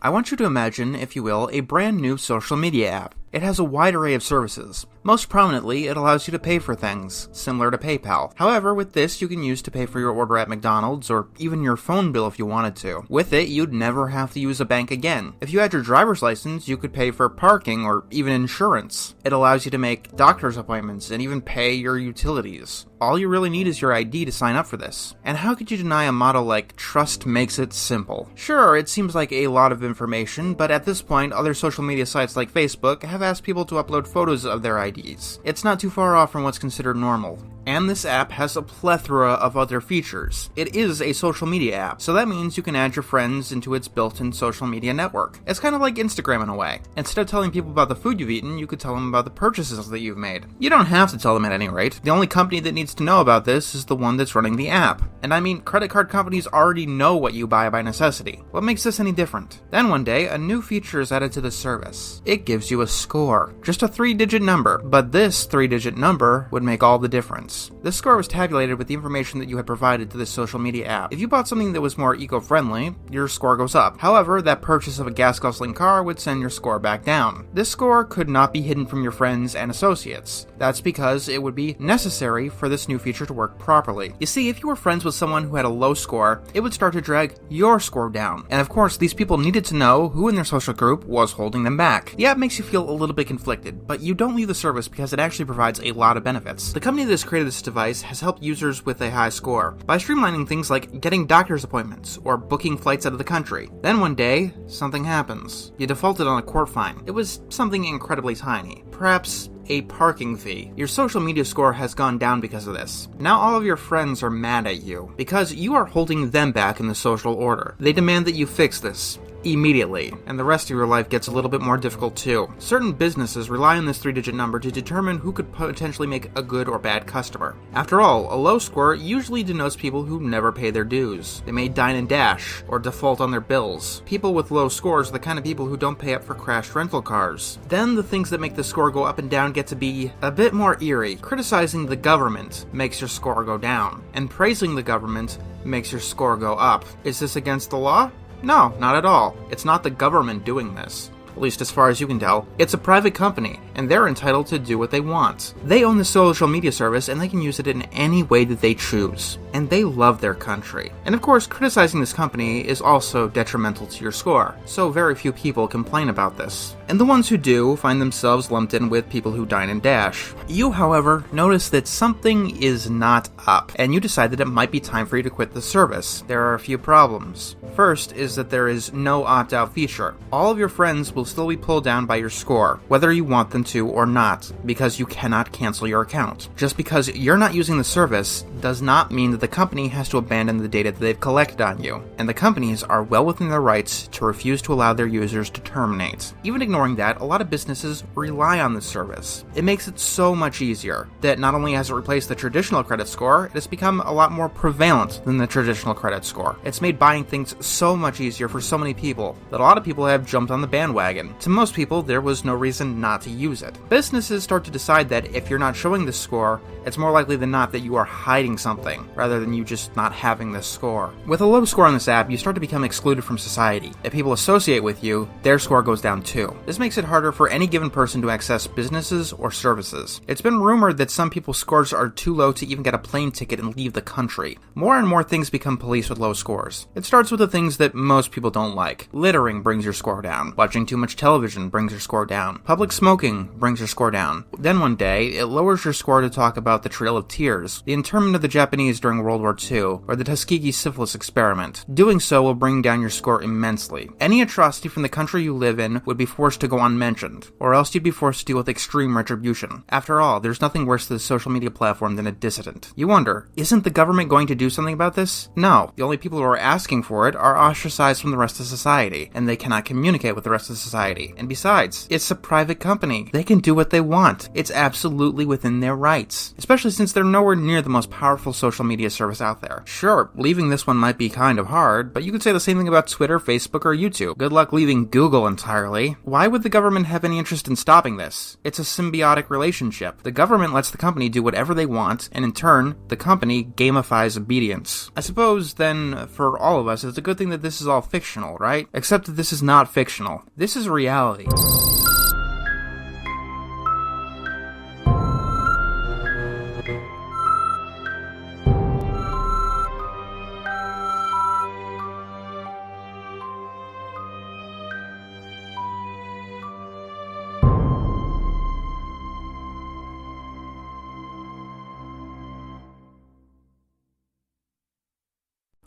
I want you to imagine, if you will, a brand new social media app. It has a wide array of services. Most prominently, it allows you to pay for things, similar to PayPal. However, with this, you can use to pay for your order at McDonald's, or even your phone bill if you wanted to. With it, you'd never have to use a bank again. If you had your driver's license, you could pay for parking or even insurance. It allows you to make doctor's appointments and even pay your utilities. All you really need is your ID to sign up for this. And how could you deny a motto like, trust makes it simple? Sure, it seems like a lot of information, but at this point, other social media sites like Facebook have asked people to upload photos of their IDs. It's not too far off from what's considered normal. And this app has a plethora of other features. It is a social media app, so that means you can add your friends into its built-in social media network. It's kind of like Instagram in a way. Instead of telling people about the food you've eaten, you could tell them about the purchases that you've made. You don't have to tell them at any rate. The only company that needs to know about this is the one that's running the app. And I mean, credit card companies already know what you buy by necessity. What makes this any different? Then one day, a new feature is added to the service. It gives you a score. Just a 3-digit number, but this 3-digit number would make all the difference. This score was tabulated with the information that you had provided to this social media app. If you bought something that was more eco-friendly, your score goes up. However, that purchase of a gas-guzzling car would send your score back down. This score could not be hidden from your friends and associates. That's because it would be necessary for this new feature to work properly. You see, if you were friends with someone who had a low score, it would start to drag your score down. And of course, these people needed to know who in their social group was holding them back. The app makes you feel a little bit conflicted, but you don't leave the service because it actually provides a lot of benefits. The company that has created this device has helped users with a high score by streamlining things like getting doctor's appointments or booking flights out of the country. Then one day, something happens. You defaulted on a court fine. It was something incredibly tiny. Perhaps a parking fee. Your social media score has gone down because of this. Now all of your friends are mad at you because you are holding them back in the social order. They demand that you fix this immediately, and the rest of your life gets a little bit more difficult too. Certain businesses rely on this 3-digit number to determine who could potentially make a good or bad customer. After all, a low score usually denotes people who never pay their dues. They may dine and dash, or default on their bills. People with low scores are the kind of people who don't pay up for crashed rental cars. Then the things that make the score go up and down get to be a bit more eerie. Criticizing the government makes your score go down, and praising the government makes your score go up. Is this against the law? No, not at all. It's not the government doing this. At least as far as you can tell. It's a private company, and they're entitled to do what they want. They own the social media service, and they can use it in any way that they choose. And they love their country. And of course, criticizing this company is also detrimental to your score, so very few people complain about this. And the ones who do find themselves lumped in with people who dine and dash. You, however, notice that something is not up, and you decide that it might be time for you to quit the service. There are a few problems. First is that there is no opt-out feature. All of your friends will still be pulled down by your score, whether you want them to or not, because you cannot cancel your account. Just because you're not using the service does not mean that the company has to abandon the data that they've collected on you, and the companies are well within their rights to refuse to allow their users to terminate. Even ignoring that, a lot of businesses rely on this service. It makes it so much easier that not only has it replaced the traditional credit score, it has become a lot more prevalent than the traditional credit score. It's made buying things so much easier for so many people that a lot of people have jumped on the bandwagon. To most people, there was no reason not to use it. Businesses start to decide that if you're not showing this score, it's more likely than not that you are hiding something, rather than you just not having this score. With a low score on this app, you start to become excluded from society. If people associate with you, their score goes down too. This makes it harder for any given person to access businesses or services. It's been rumored that some people's scores are too low to even get a plane ticket and leave the country. More and more things become police with low scores. It starts with the things that most people don't like. Littering brings your score down. Watching too much television brings your score down. Public smoking brings your score down. Then one day, it lowers your score to talk about the Trail of Tears, the internment of the Japanese during World War II, or the Tuskegee syphilis experiment. Doing so will bring down your score immensely. Any atrocity from the country you live in would be forced to go unmentioned, or else you'd be forced to deal with extreme retribution. After all, there's nothing worse to the social media platform than a dissident. You wonder, isn't the government going to do something about this? No. The only people who are asking for it are ostracized from the rest of society, and they cannot communicate with the rest of society. And besides, it's a private company. They can do what they want. It's absolutely within their rights, especially since they're nowhere near the most powerful social media service out there. Sure, leaving this one might be kind of hard, but you could say the same thing about Twitter, Facebook, or YouTube. Good luck leaving Google entirely. Why would the government have any interest in stopping this? It's a symbiotic relationship. The government lets the company do whatever they want, and in turn, the company gamifies obedience. I suppose, then, for all of us, it's a good thing that this is all fictional, right? Except that this is not fictional. This is reality.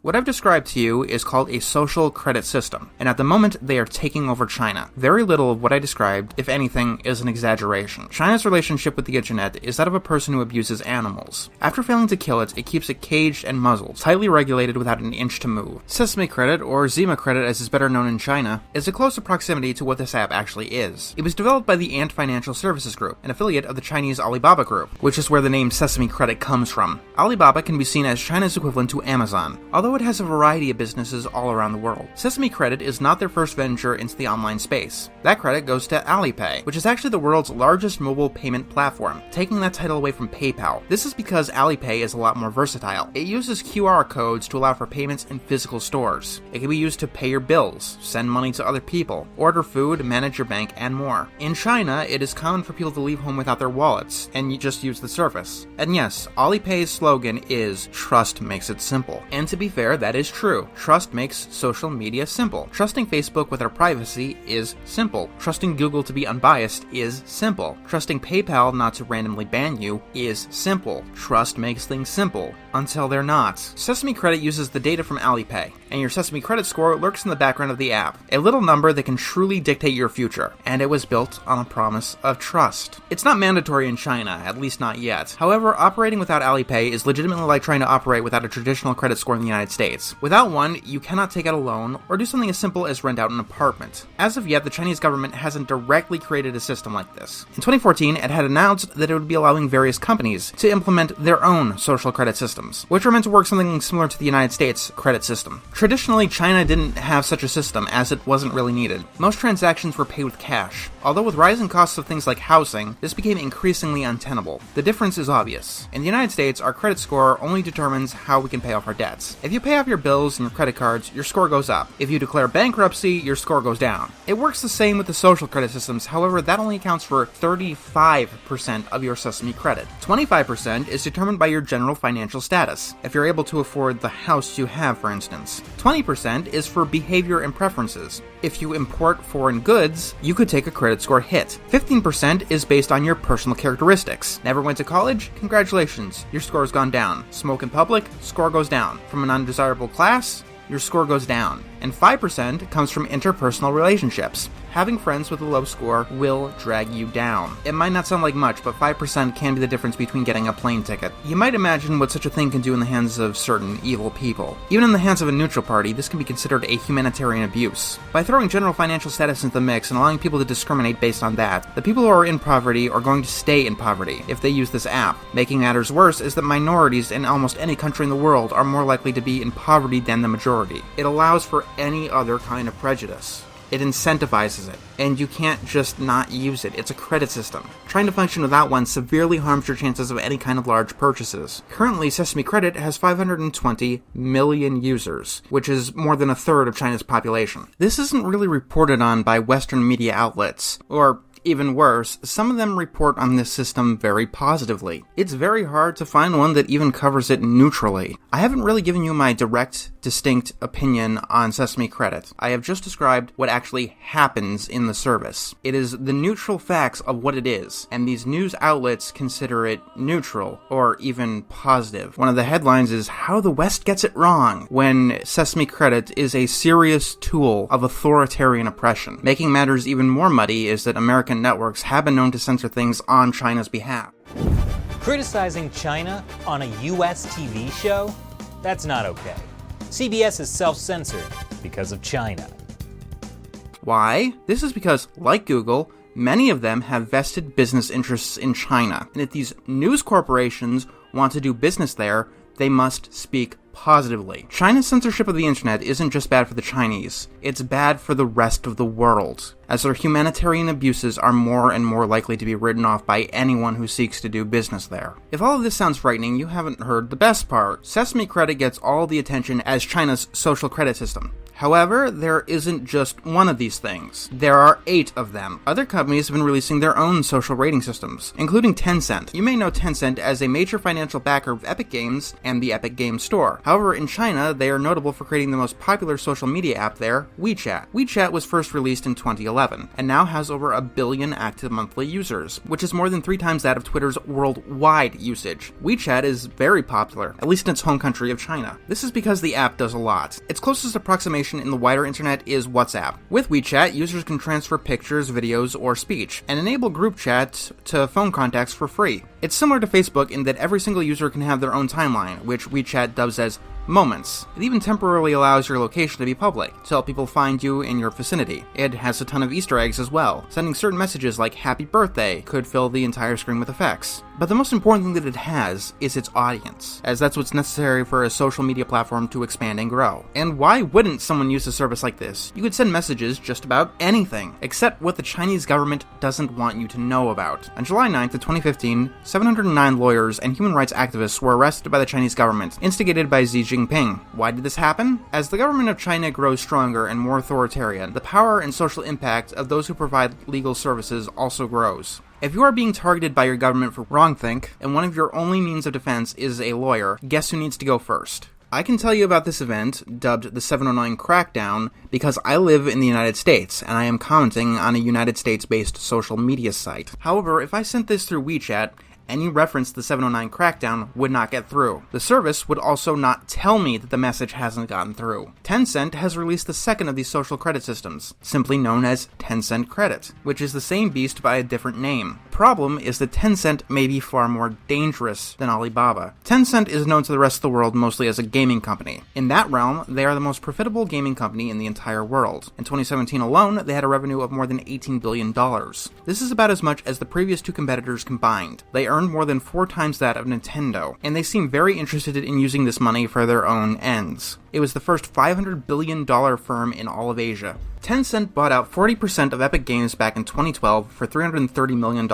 What I've described to you is called a social credit system, and at the moment they are taking over China. Very little of what I described, if anything, is an exaggeration. China's relationship with the internet is that of a person who abuses animals. After failing to kill it, it keeps it caged and muzzled, tightly regulated without an inch to move. Sesame Credit, or Zima Credit as is better known in China, is a closer proximity to what this app actually is. It was developed by the Ant Financial Services Group, an affiliate of the Chinese Alibaba Group, which is where the name Sesame Credit comes from. Alibaba can be seen as China's equivalent to Amazon, although it has a variety of businesses all around the world. Sesame Credit is not their first venture into the online space. That credit goes to Alipay, which is actually the world's largest mobile payment platform, taking that title away from PayPal. This is because Alipay is a lot more versatile. It uses QR codes to allow for payments in physical stores. It can be used to pay your bills, send money to other people, order food, manage your bank, and more. In China, it is common for people to leave home without their wallets, and you just use the service. And yes, Alipay's slogan is, "Trust makes it simple." And to be fair, that is true. Trust makes social media simple. Trusting Facebook with our privacy is simple. Trusting Google to be unbiased is simple. Trusting PayPal not to randomly ban you is simple. Trust makes things simple, until they're not. Sesame Credit uses the data from Alipay, and your Sesame Credit score lurks in the background of the app, a little number that can truly dictate your future, and it was built on a promise of trust. It's not mandatory in China, at least not yet. However, operating without Alipay is legitimately like trying to operate without a traditional credit score in the United States. Without one, you cannot take out a loan or do something as simple as rent out an apartment. As of yet, the Chinese government hasn't directly created a system like this. In 2014, it had announced that it would be allowing various companies to implement their own social credit systems, which are meant to work something similar to the United States credit system. Traditionally, China didn't have such a system as it wasn't really needed. Most transactions were paid with cash, although with rising costs of things like housing, this became increasingly untenable. The difference is obvious. In the United States, our credit score only determines how we can pay off our debts. If you pay off your bills and your credit cards, your score goes up. If you declare bankruptcy, your score goes down. It works the same with the social credit systems, however, that only accounts for 35% of your Sesame Credit. 25% is determined by your general financial status, if you're able to afford the house you have, for instance. 20% is for behavior and preferences. If you import foreign goods, you could take a credit score hit. 15% is based on your personal characteristics. Never went to college? Congratulations, your score's gone down. Smoke in public? Score goes down. From an undesirable class? Your score goes down. And 5% comes from interpersonal relationships. Having friends with a low score will drag you down. It might not sound like much, but 5% can be the difference between getting a plane ticket. You might imagine what such a thing can do in the hands of certain evil people. Even in the hands of a neutral party, this can be considered a humanitarian abuse. By throwing general financial status into the mix and allowing people to discriminate based on that, the people who are in poverty are going to stay in poverty if they use this app. Making matters worse is that minorities in almost any country in the world are more likely to be in poverty than the majority. It allows for any other kind of prejudice. It incentivizes it, and you can't just not use it. It's a credit system. Trying to function without one severely harms your chances of any kind of large purchases. Currently, Sesame Credit has 520 million users, which is more than a third of China's population. This isn't really reported on by Western media outlets, or even worse, some of them report on this system very positively. It's very hard to find one that even covers it neutrally. I haven't really given you my direct, distinct opinion on Sesame Credit. I have just described what actually happens in the service. It is the neutral facts of what it is, and these news outlets consider it neutral, or even positive. One of the headlines is How the West Gets It Wrong, when Sesame Credit is a serious tool of authoritarian oppression. Making matters even more muddy is that American networks have been known to censor things on China's behalf. Criticizing China on a US TV show? That's not okay. CBS is self-censored because of China. Why? This is because, like Google, many of them have vested business interests in China, and if these news corporations want to do business there, they must speak positively. China's censorship of the internet isn't just bad for the Chinese, it's bad for the rest of the world, as their humanitarian abuses are more and more likely to be written off by anyone who seeks to do business there. If all of this sounds frightening, you haven't heard the best part. Sesame Credit gets all the attention as China's social credit system. However, there isn't just one of these things. There are 8 of them. Other companies have been releasing their own social rating systems, including Tencent. You may know Tencent as a major financial backer of Epic Games and the Epic Games Store. However, in China, they are notable for creating the most popular social media app there, WeChat. WeChat was first released in 2011, and now has over 1 billion active monthly users, which is more than 3 times that of Twitter's worldwide usage. WeChat is very popular, at least in its home country of China. This is because the app does a lot. Its closest approximation in the wider internet is WhatsApp. With WeChat, users can transfer pictures, videos, or speech, and enable group chat to phone contacts for free. It's similar to Facebook in that every single user can have their own timeline, which WeChat dubs as moments. It even temporarily allows your location to be public, to help people find you in your vicinity. It has a ton of Easter eggs as well. Sending certain messages like happy birthday could fill the entire screen with effects. But the most important thing that it has is its audience, as that's what's necessary for a social media platform to expand and grow. And why wouldn't someone use a service like this? You could send messages just about anything, except what the Chinese government doesn't want you to know about. On July 9th of 2015, 709 lawyers and human rights activists were arrested by the Chinese government, instigated by Xi Jinping. Why did this happen? As the government of China grows stronger and more authoritarian, the power and social impact of those who provide legal services also grows. If you are being targeted by your government for wrongthink, and one of your only means of defense is a lawyer, guess who needs to go first? I can tell you about this event, dubbed the 709 Crackdown, because I live in the United States, and I am commenting on a United States-based social media site. However, if I sent this through WeChat, any reference to the 709 Crackdown would not get through. The service would also not tell me that the message hasn't gotten through. Tencent has released the second of these social credit systems, simply known as Tencent Credit, which is the same beast by a different name. Problem is that Tencent may be far more dangerous than Alibaba. Tencent is known to the rest of the world mostly as a gaming company. In that realm, they are the most profitable gaming company in the entire world. In 2017 alone, they had a revenue of more than $18 billion. This is about as much as the previous 2 competitors combined. They earned more than 4 times that of Nintendo, and they seem very interested in using this money for their own ends. It was the first $500 billion firm in all of Asia. Tencent bought out 40% of Epic Games back in 2012 for $330 million,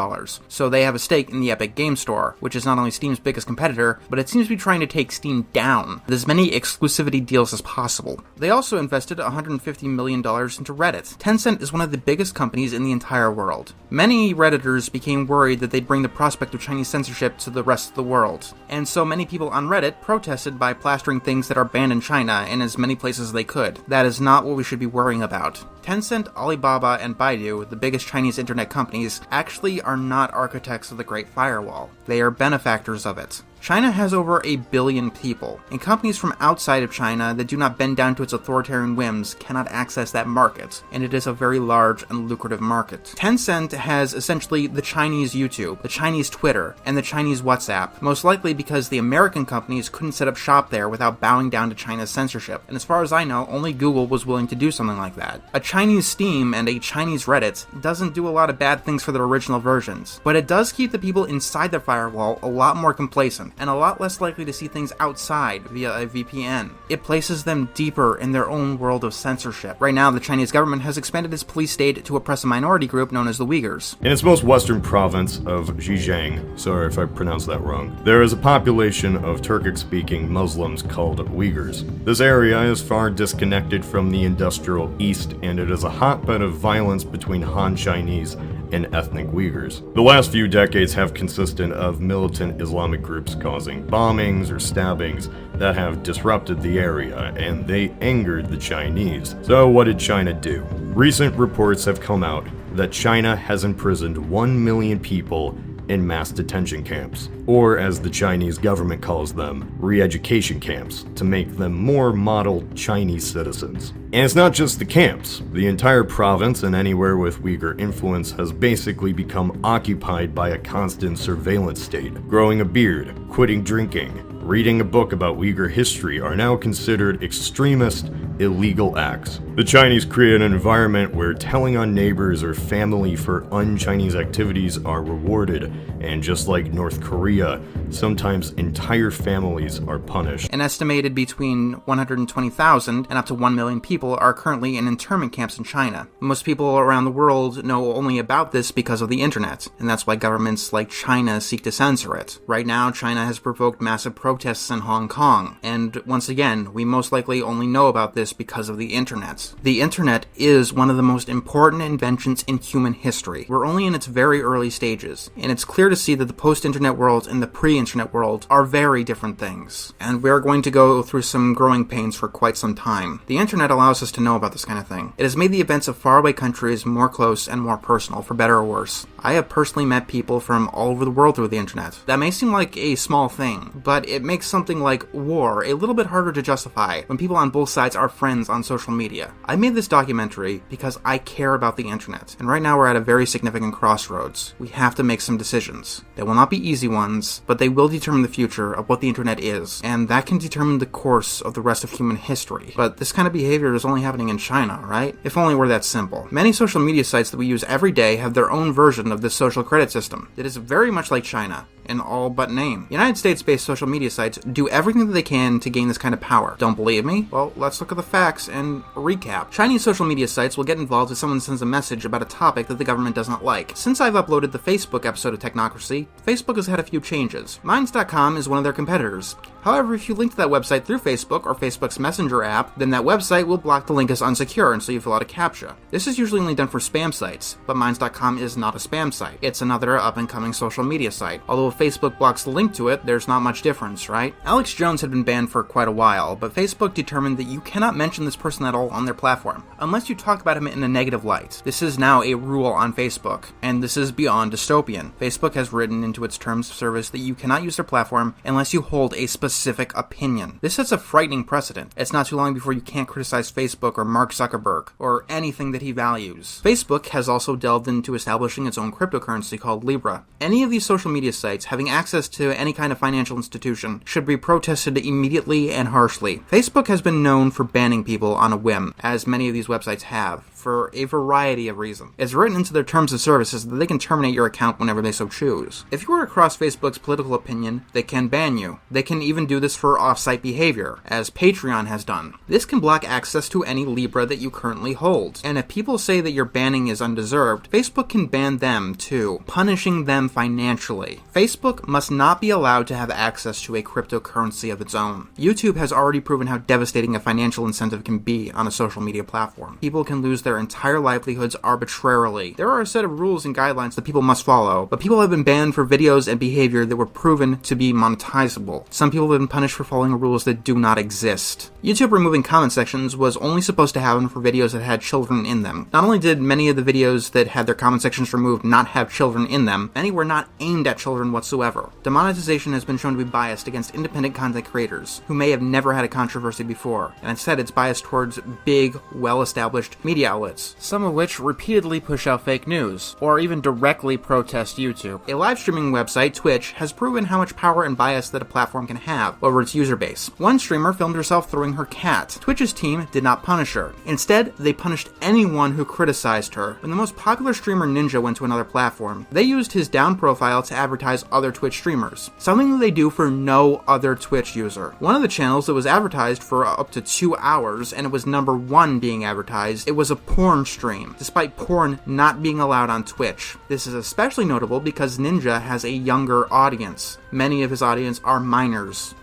so they have a stake in the Epic Games Store, which is not only Steam's biggest competitor, but it seems to be trying to take Steam down with as many exclusivity deals as possible. They also invested $150 million into Reddit. Tencent is one of the biggest companies in the entire world. Many Redditors became worried that they'd bring the prospect of Chinese censorship to the rest of the world, and so many people on Reddit protested by plastering things that are banned in China in as many places as they could. That is not what we should be worrying about. Tencent, Alibaba, and Baidu, the biggest Chinese internet companies, actually are not architects of the Great Firewall. They are benefactors of it. China has over 1 billion people, and companies from outside of China that do not bend down to its authoritarian whims cannot access that market, and it is a very large and lucrative market. Tencent has essentially the Chinese YouTube, the Chinese Twitter, and the Chinese WhatsApp, most likely because the American companies couldn't set up shop there without bowing down to China's censorship, and as far as I know, only Google was willing to do something like that. A Chinese Steam and a Chinese Reddit doesn't do a lot of bad things for their original versions, but it does keep the people inside the firewall a lot more complacent, and a lot less likely to see things outside via a VPN. It places them deeper in their own world of censorship. Right now, the Chinese government has expanded its police state to oppress a minority group known as the Uyghurs. In its most western province of Xinjiang, sorry if I pronounced that wrong, there is a population of Turkic-speaking Muslims called Uyghurs. This area is far disconnected from the industrial East, and it is a hotbed of violence between Han Chinese and ethnic Uyghurs. The last few decades have consisted of militant Islamic groups causing bombings or stabbings that have disrupted the area, and they angered the Chinese. So what did China do? Recent reports have come out that China has imprisoned 1 million people in mass detention camps, or as the Chinese government calls them, re-education camps, to make them more model Chinese citizens. And it's not just the camps. The entire province and anywhere with Uyghur influence has basically become occupied by a constant surveillance state. Growing a beard, quitting drinking, reading a book about Uyghur history are now considered extremist illegal acts. The Chinese create an environment where telling on neighbors or family for un-Chinese activities are rewarded, and just like North Korea, sometimes entire families are punished. An estimated between 120,000 and up to 1 million people are currently in internment camps in China. Most people around the world know only about this because of the internet, and that's why governments like China seek to censor it. Right now, China has provoked massive protests in Hong Kong, and once again, we most likely only know about this because of the internet. The internet is one of the most important inventions in human history. We're only in its very early stages, and it's clear to see that the post-internet world and the pre-internet world are very different things, and we're going to go through some growing pains for quite some time. The internet allows us to know about this kind of thing. It has made the events of faraway countries more close and more personal, for better or worse. I have personally met people from all over the world through the internet. That may seem like a small thing, but it makes something like war a little bit harder to justify when people on both sides are friends on social media. I made this documentary because I care about the internet, and right now we're at a very significant crossroads. We have to make some decisions. They will not be easy ones, but they will determine the future of what the internet is, and that can determine the course of the rest of human history. But this kind of behavior is only happening in China, right? If only were that simple. Many social media sites that we use every day have their own version of this social credit system. It is very much like China, in all but name. United States-based social media sites do everything that they can to gain this kind of power. Don't believe me? Well, let's look at the facts and recap. Chinese social media sites will get involved if someone sends a message about a topic that the government doesn't like. Since I've uploaded the Facebook episode of Technocracy, Facebook has had a few changes. Minds.com is one of their competitors. However, if you link to that website through Facebook or Facebook's Messenger app, then that website will block the link as unsecure until you fill out a CAPTCHA. This is usually only done for spam sites, but Minds.com is not a spam site. It's another up-and-coming social media site. Although if Facebook blocks the link to it, there's not much difference, right? Alex Jones had been banned for quite a while, but Facebook determined that you cannot mention this person at all on their platform, unless you talk about him in a negative light. This is now a rule on Facebook, and this is beyond dystopian. Facebook has written into its terms of service that you cannot use their platform unless you hold a specific opinion. This sets a frightening precedent. It's not too long before you can't criticize Facebook or Mark Zuckerberg, or anything that he values. Facebook has also delved into establishing its own cryptocurrency called Libra. Any of these social media sites having access to any kind of financial institution should be protested immediately and harshly. Facebook has been known for banning people on a whim, as many of these websites have, for a variety of reasons. It's written into their terms of services that they can terminate your account whenever they so choose. If you are across Facebook's political opinion, they can ban you. They can even do this for off-site behavior, as Patreon has done. This can block access to any Libra that you currently hold. And if people say that your banning is undeserved, Facebook can ban them too, punishing them financially. Facebook must not be allowed to have access to a cryptocurrency of its own. YouTube has already proven how devastating a financial incentive can be on a social media platform. People can lose their entire livelihoods arbitrarily. There are a set of rules and guidelines that people must follow, but people have been banned for videos and behavior that were proven to be monetizable. Some people have been punished for following rules that do not exist. YouTube removing comment sections was only supposed to happen for videos that had children in them. Not only did many of the videos that had their comment sections removed not have children in them, many were not aimed at children whatsoever. Demonetization has been shown to be biased against independent content creators, who may have never had a controversy before, and instead it's biased towards big, well-established media outlets, some of which repeatedly push out fake news, or even directly protest YouTube. A live streaming website, Twitch, has proven how much power and bias that a platform can have over its user base. One streamer filmed herself throwing her cat. Twitch's team did not punish her. Instead, they punished anyone who criticized her. When the most popular streamer Ninja went to another platform, they used his down profile to advertise other Twitch streamers, something that they do for no other Twitch user. One of the channels that was advertised for up to 2 hours, and it was #1 being advertised, it was a porn stream, despite porn not being allowed on Twitch. This is especially notable because Ninja has a younger audience. Many of his audience are minors.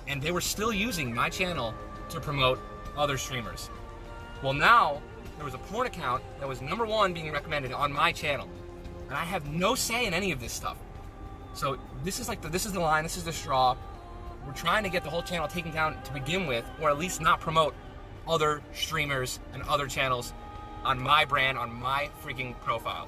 And they were still using my channel to promote other streamers. Well, now there was a porn account that was #1 being recommended on my channel, and I have no say in any of this stuff. So this is this is the line, this is the straw. We're trying to get the whole channel taken down to begin with, or at least not promote other streamers and other channels on my brand, on my freaking profile.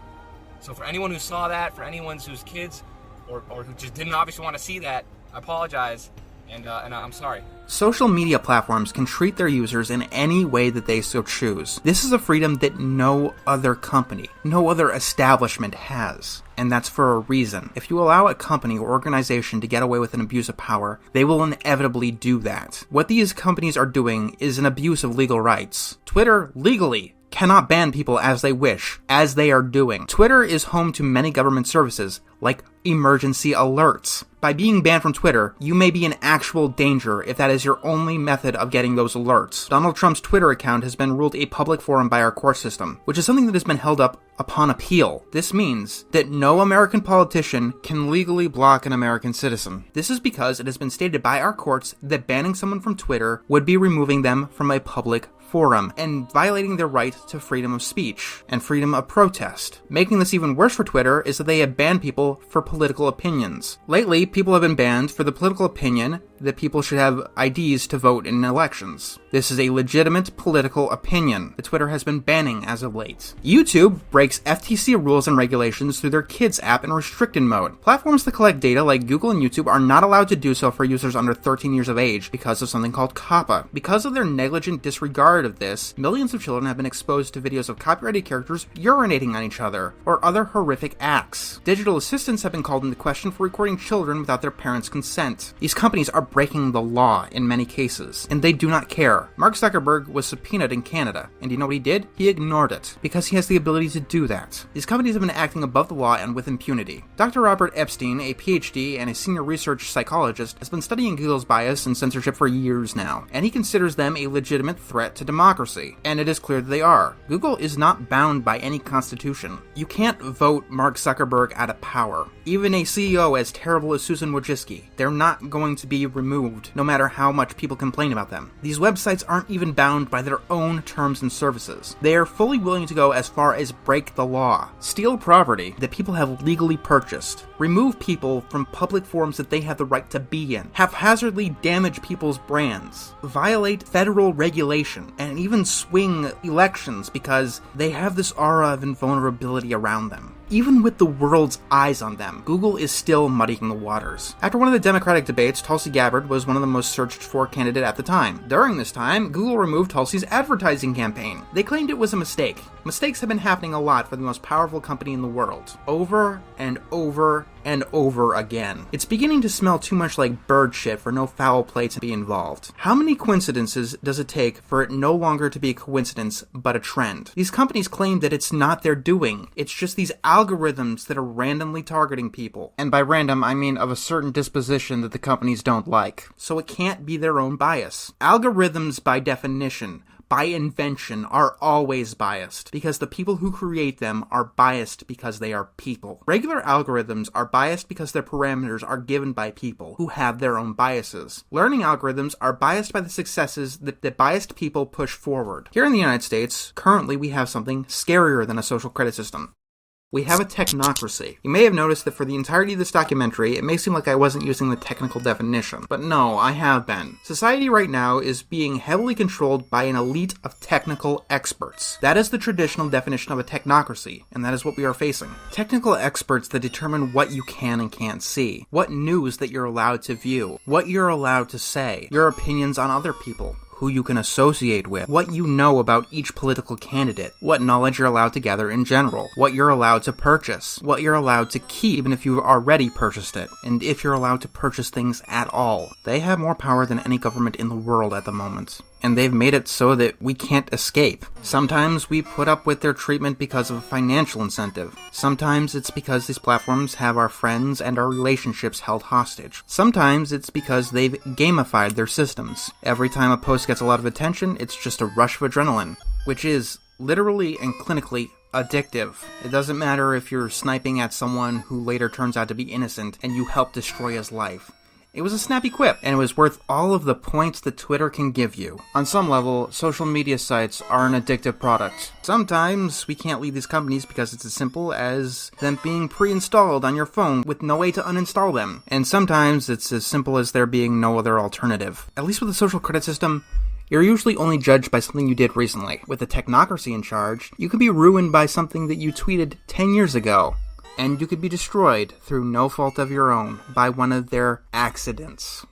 So for anyone who saw that, for anyone whose kids or who just didn't obviously want to see that, I apologize. And I'm sorry. Social media platforms can treat their users in any way that they so choose. This is a freedom that no other company, no other establishment has. And that's for a reason. If you allow a company or organization to get away with an abuse of power, they will inevitably do that. What these companies are doing is an abuse of legal rights. Twitter, legally, cannot ban people as they wish, as they are doing. Twitter is home to many government services, like emergency alerts. By being banned from Twitter, you may be in actual danger if that is your only method of getting those alerts. Donald Trump's Twitter account has been ruled a public forum by our court system, which is something that has been held up upon appeal. This means that no American politician can legally block an American citizen. This is because it has been stated by our courts that banning someone from Twitter would be removing them from a public forum and violating their right to freedom of speech and freedom of protest. Making this even worse for Twitter is that they have banned people for political opinions. Lately, people have been banned for the political opinion that people should have IDs to vote in elections. This is a legitimate political opinion that Twitter has been banning as of late. YouTube breaks FTC rules and regulations through their Kids app in restricted mode. Platforms that collect data like Google and YouTube are not allowed to do so for users under 13 years of age because of something called COPPA. Because of their negligent disregard of this, millions of children have been exposed to videos of copyrighted characters urinating on each other or other horrific acts. Digital assistants have been called into question for recording children without their parents' consent. These companies are breaking the law in many cases, and they do not care. Mark Zuckerberg was subpoenaed in Canada, and you know what he did? He ignored it, because he has the ability to do that. These companies have been acting above the law and with impunity. Dr. Robert Epstein, a PhD and a senior research psychologist, has been studying Google's bias and censorship for years now, and he considers them a legitimate threat to democracy, and it is clear that they are. Google is not bound by any constitution. You can't vote Mark Zuckerberg out of power. Even a CEO as terrible as Susan Wojcicki, they're not going to be removed, no matter how much people complain about them. These websites aren't even bound by their own terms and services. They are fully willing to go as far as break the law, steal property that people have legally purchased, remove people from public forums that they have the right to be in, haphazardly damage people's brands, violate federal regulation, and even swing elections because they have this aura of invulnerability around them. Even with the world's eyes on them, Google is still muddying the waters. After one of the Democratic debates, Tulsi Gabbard was one of the most searched for candidates at the time. During this time, Google removed Tulsi's advertising campaign. They claimed it was a mistake. Mistakes have been happening a lot for the most powerful company in the world. Over and over and over again. It's beginning to smell too much like bird shit for no foul play to be involved. How many coincidences does it take for it no longer to be a coincidence, but a trend? These companies claim that it's not their doing. It's just these algorithms that are randomly targeting people. And by random, I mean of a certain disposition that the companies don't like. So it can't be their own bias. Algorithms, by definition, by invention, are always biased, because the people who create them are biased because they are people. Regular algorithms are biased because their parameters are given by people who have their own biases. Learning algorithms are biased by the successes that biased people push forward. Here in the United States, currently we have something scarier than a social credit system. We have a technocracy. You may have noticed that for the entirety of this documentary, it may seem like I wasn't using the technical definition, but no, I have been. Society right now is being heavily controlled by an elite of technical experts. That is the traditional definition of a technocracy, and that is what we are facing. Technical experts that determine what you can and can't see, what news that you're allowed to view, what you're allowed to say, your opinions on other people, who you can associate with, what you know about each political candidate, what knowledge you're allowed to gather in general, what you're allowed to purchase, what you're allowed to keep even if you've already purchased it, and if you're allowed to purchase things at all. They have more power than any government in the world at the moment. And they've made it so that we can't escape. Sometimes we put up with their treatment because of a financial incentive. Sometimes it's because these platforms have our friends and our relationships held hostage. Sometimes it's because they've gamified their systems. Every time a post gets a lot of attention, it's just a rush of adrenaline, which is literally and clinically addictive. It doesn't matter if you're sniping at someone who later turns out to be innocent and you help destroy his life. It was a snappy quip, and it was worth all of the points that Twitter can give you. On some level, social media sites are an addictive product. Sometimes we can't leave these companies because it's as simple as them being pre-installed on your phone with no way to uninstall them. And sometimes it's as simple as there being no other alternative. At least with a social credit system, you're usually only judged by something you did recently. With the technocracy in charge, you could be ruined by something that you tweeted 10 years ago. And you could be destroyed through no fault of your own by one of their accidents.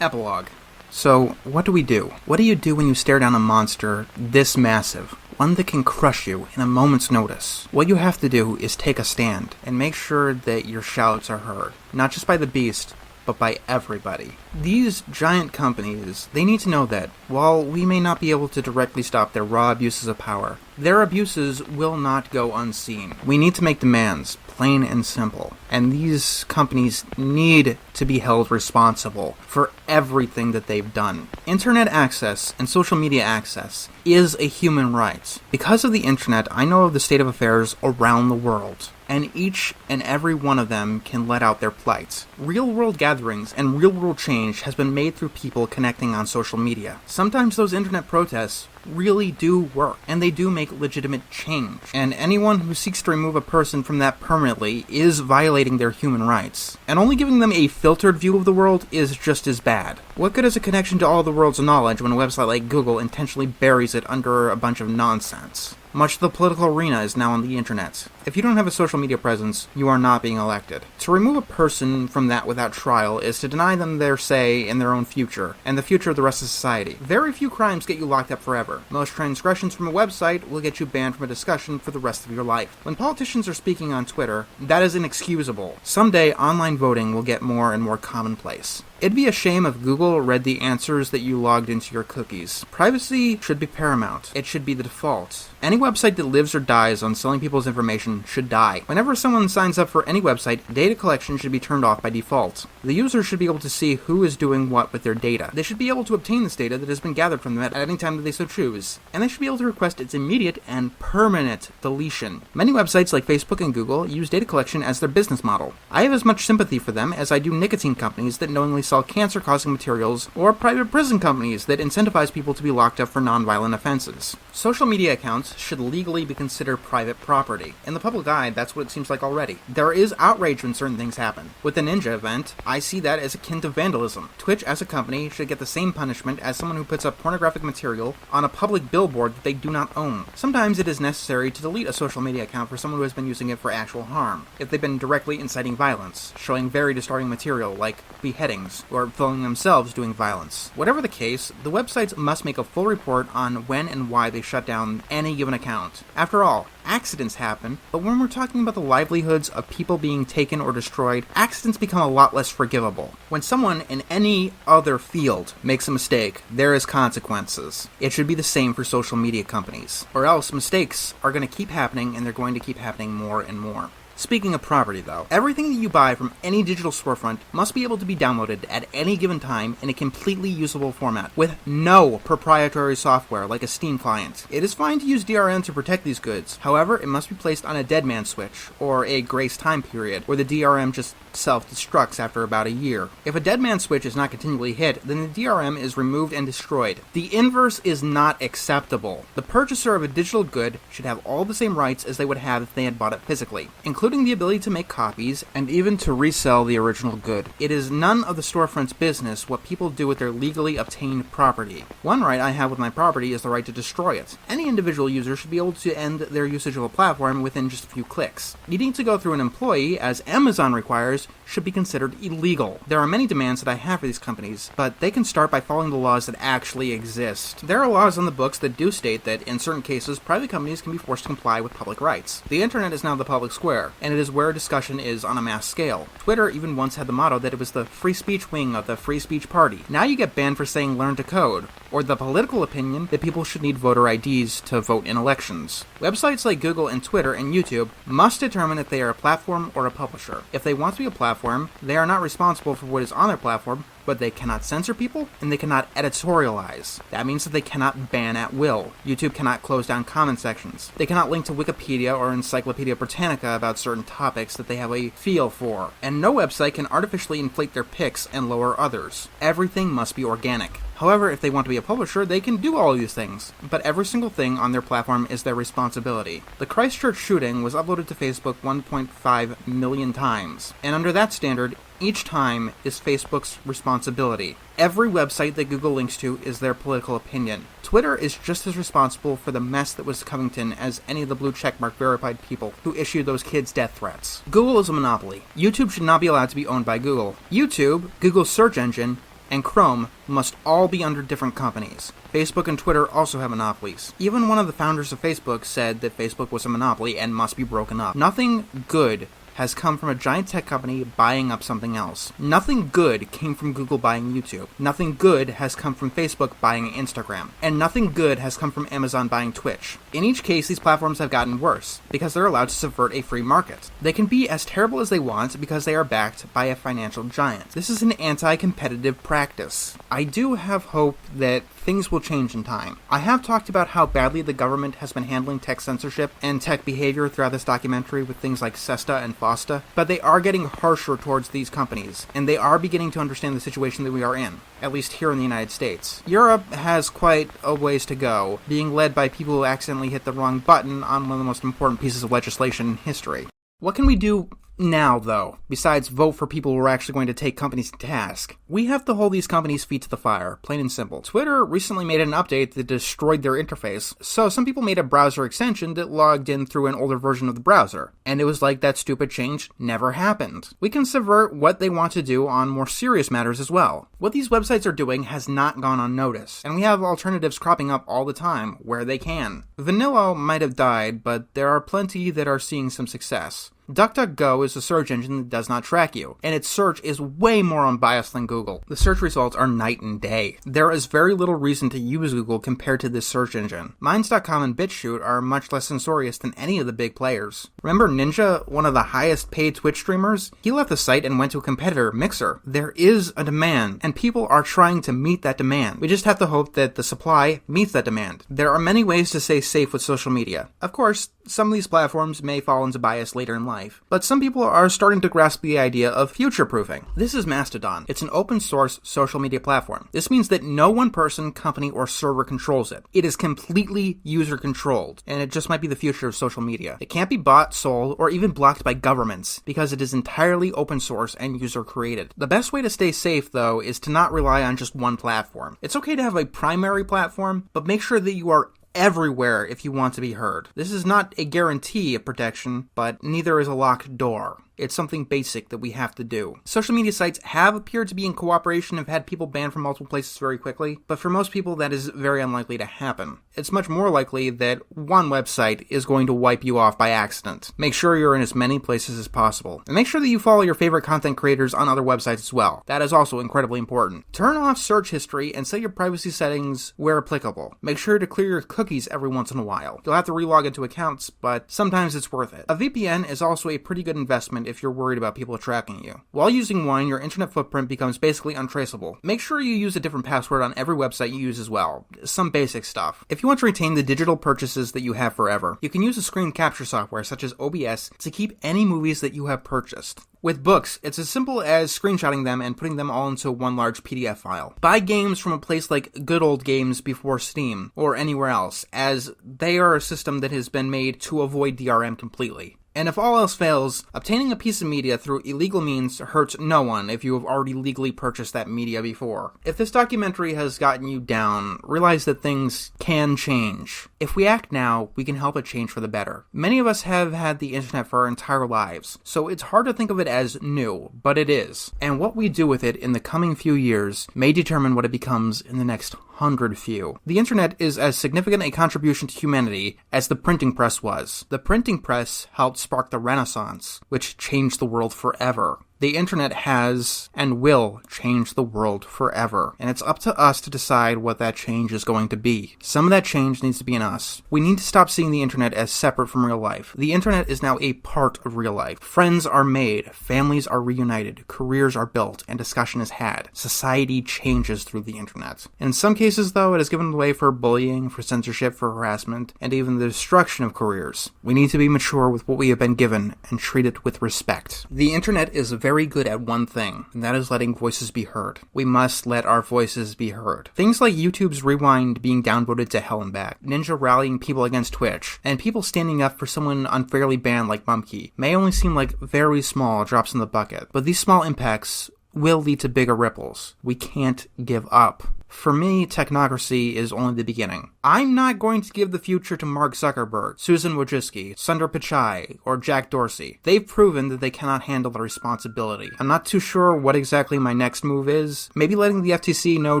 Epilogue. So, what do we do? What do you do when you stare down a monster this massive? One that can crush you in a moment's notice. What you have to do is take a stand and make sure that your shouts are heard. Not just by the beast, but by everybody. These giant companies, they need to know that, while we may not be able to directly stop their raw abuses of power, their abuses will not go unseen. We need to make demands, plain and simple. And these companies need to be held responsible for everything that they've done. Internet access and social media access is a human right. Because of the internet, I know of the state of affairs around the world, and each and every one of them can let out their plight. Real-world gatherings and real-world change has been made through people connecting on social media. Sometimes those internet protests really do work, and they do make legitimate change. And anyone who seeks to remove a person from that permanently is violating their human rights. And only giving them a filtered view of the world is just as bad. What good is a connection to all the world's knowledge when a website like Google intentionally buries it under a bunch of nonsense? Much of the political arena is now on the internet. If you don't have a social media presence, you are not being elected. To remove a person from that without trial is to deny them their say in their own future, and the future of the rest of society. Very few crimes get you locked up forever. Most transgressions from a website will get you banned from a discussion for the rest of your life. When politicians are speaking on Twitter, that is inexcusable. Someday, online voting will get more and more commonplace. It'd be a shame if Google read the answers that you logged into your cookies. Privacy should be paramount. It should be the default. Any website that lives or dies on selling people's information should die. Whenever someone signs up for any website, data collection should be turned off by default. The user should be able to see who is doing what with their data. They should be able to obtain this data that has been gathered from them at any time that they so choose. And they should be able to request its immediate and permanent deletion. Many websites like Facebook and Google use data collection as their business model. I have as much sympathy for them as I do nicotine companies that knowingly sell cancer-causing materials, or private prison companies that incentivize people to be locked up for non-violent offenses. Social media accounts should legally be considered private property. In the public eye, that's what it seems like already. There is outrage when certain things happen. With the Ninja event, I see that as akin to vandalism. Twitch as a company should get the same punishment as someone who puts up pornographic material on a public billboard that they do not own. Sometimes it is necessary to delete a social media account for someone who has been using it for actual harm, if they've been directly inciting violence, showing very disturbing material like beheadings, or filming themselves doing violence. Whatever the case, the websites must make a full report on when and why they shut down any given account. After all, accidents happen, but when we're talking about the livelihoods of people being taken or destroyed, accidents become a lot less forgivable. When someone in any other field makes a mistake, there is consequences. It should be the same for social media companies, or else mistakes are going to keep happening and they're going to keep happening more and more. Speaking of property, though, everything that you buy from any digital storefront must be able to be downloaded at any given time in a completely usable format, with no proprietary software like a Steam client. It is fine to use DRM to protect these goods, however, it must be placed on a dead man switch, or a grace time period, where the DRM just self-destructs after about a year. If a dead man switch is not continually hit, then the DRM is removed and destroyed. The inverse is not acceptable. The purchaser of a digital good should have all the same rights as they would have if they had bought it physically, including the ability to make copies and even to resell the original good. It is none of the storefront's business what people do with their legally obtained property. One right I have with my property is the right to destroy it. Any individual user should be able to end their usage of a platform within just a few clicks. Needing to go through an employee, as Amazon requires, should be considered illegal. There are many demands that I have for these companies, but they can start by following the laws that actually exist. There are laws on the books that do state that, in certain cases, private companies can be forced to comply with public rights. The internet is now the public square, and it is where discussion is on a mass scale. Twitter even once had the motto that it was the free speech wing of the free speech party. Now you get banned for saying learn to code, or the political opinion that people should need voter IDs to vote in elections. Websites like Google and Twitter and YouTube must determine if they are a platform or a publisher. If they want to be a platform, they are not responsible for what is on their platform, but they cannot censor people, and they cannot editorialize. That means that they cannot ban at will. YouTube cannot close down comment sections. They cannot link to Wikipedia or Encyclopedia Britannica about certain topics that they have a feel for. And no website can artificially inflate their picks and lower others. Everything must be organic. However, if they want to be a publisher, they can do all of these things, but every single thing on their platform is their responsibility. The Christchurch shooting was uploaded to Facebook 1.5 million times, and under that standard, each time is Facebook's responsibility. Every website that Google links to is their political opinion. Twitter is just as responsible for the mess that was Covington as any of the blue checkmark verified people who issued those kids death threats. Google is a monopoly. YouTube should not be allowed to be owned by Google. YouTube, Google's search engine, and Chrome must all be under different companies. Facebook and Twitter also have monopolies. Even one of the founders of Facebook said that Facebook was a monopoly and must be broken up. Nothing good has come from a giant tech company buying up something else. Nothing good came from Google buying YouTube. Nothing good has come from Facebook buying Instagram. And nothing good has come from Amazon buying Twitch. In each case, these platforms have gotten worse, because they're allowed to subvert a free market. They can be as terrible as they want because they are backed by a financial giant. This is an anti-competitive practice. I do have hope that things will change in time. I have talked about how badly the government has been handling tech censorship and tech behavior throughout this documentary with things like SESTA and FOSTA, but they are getting harsher towards these companies, and they are beginning to understand the situation that we are in, at least here in the United States. Europe has quite a ways to go, being led by people who accidentally hit the wrong button on one of the most important pieces of legislation in history. What can we do now, though, besides vote for people who are actually going to take companies to task? We have to hold these companies' feet to the fire, plain and simple. Twitter recently made an update that destroyed their interface, so some people made a browser extension that logged in through an older version of the browser, and it was like that stupid change never happened. We can subvert what they want to do on more serious matters as well. What these websites are doing has not gone unnoticed, and we have alternatives cropping up all the time where they can. Vanilla might have died, but there are plenty that are seeing some success. DuckDuckGo is a search engine that does not track you, and its search is way more unbiased than Google. The search results are night and day. There is very little reason to use Google compared to this search engine. Minds.com and BitChute are much less censorious than any of the big players. Remember Ninja, one of the highest paid Twitch streamers? He left the site and went to a competitor, Mixer. There is a demand, and people are trying to meet that demand. We just have to hope that the supply meets that demand. There are many ways to stay safe with social media. Of course, some of these platforms may fall into bias later in life, but some people are starting to grasp the idea of future-proofing. This is Mastodon. It's an open-source social media platform. This means that no one person, company, or server controls it. It is completely user-controlled, and it just might be the future of social media. It can't be bought, sold, or even blocked by governments, because it is entirely open-source and user-created. The best way to stay safe, though, is to not rely on just one platform. It's okay to have a primary platform, but make sure that you are everywhere if you want to be heard. This is not a guarantee of protection, but neither is a locked door. It's something basic that we have to do. Social media sites have appeared to be in cooperation and have had people banned from multiple places very quickly, but for most people that is very unlikely to happen. It's much more likely that one website is going to wipe you off by accident. Make sure you're in as many places as possible. And make sure that you follow your favorite content creators on other websites as well. That is also incredibly important. Turn off search history and set your privacy settings where applicable. Make sure to clear your cookies every once in a while. You'll have to relog into accounts, but sometimes it's worth it. A VPN is also a pretty good investment if you're worried about people tracking you. While using one, your internet footprint becomes basically untraceable. Make sure you use a different password on every website you use as well. Some basic stuff. If you want to retain the digital purchases that you have forever, you can use a screen capture software such as OBS to keep any movies that you have purchased. With books, it's as simple as screenshotting them and putting them all into one large PDF file. Buy games from a place like Good Old Games before Steam, or anywhere else, as they are a system that has been made to avoid DRM completely. And if all else fails, obtaining a piece of media through illegal means hurts no one if you have already legally purchased that media before. If this documentary has gotten you down, realize that things can change. If we act now, we can help it change for the better. Many of us have had the internet for our entire lives, so it's hard to think of it as new, but it is. And what we do with it in the coming few years may determine what it becomes in the next 100 few. The internet is as significant a contribution to humanity as the printing press was. The printing press helped spark the Renaissance, which changed the world forever. The internet has and will change the world forever, and it's up to us to decide what that change is going to be. Some of that change needs to be in us. We need to stop seeing the internet as separate from real life. The internet is now a part of real life. Friends are made, families are reunited, careers are built, and discussion is had. Society changes through the internet. In some cases, though, it has given way for bullying, for censorship, for harassment, and even the destruction of careers. We need to be mature with what we have been given and treat it with respect. The internet is very good at one thing, and that is letting voices be heard. We must let our voices be heard. Things like YouTube's Rewind being downvoted to hell and back, Ninja rallying people against Twitch, and people standing up for someone unfairly banned like Mumkey may only seem like very small drops in the bucket, but these small impacts will lead to bigger ripples. We can't give up. For me, technocracy is only the beginning. I'm not going to give the future to Mark Zuckerberg, Susan Wojcicki, Sundar Pichai, or Jack Dorsey. They've proven that they cannot handle the responsibility. I'm not too sure what exactly my next move is. Maybe letting the FTC know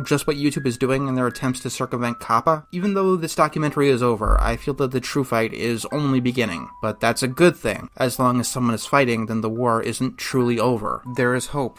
just what YouTube is doing in their attempts to circumvent COPPA. Even though this documentary is over, I feel that the true fight is only beginning. But that's a good thing. As long as someone is fighting, then the war isn't truly over. There is hope.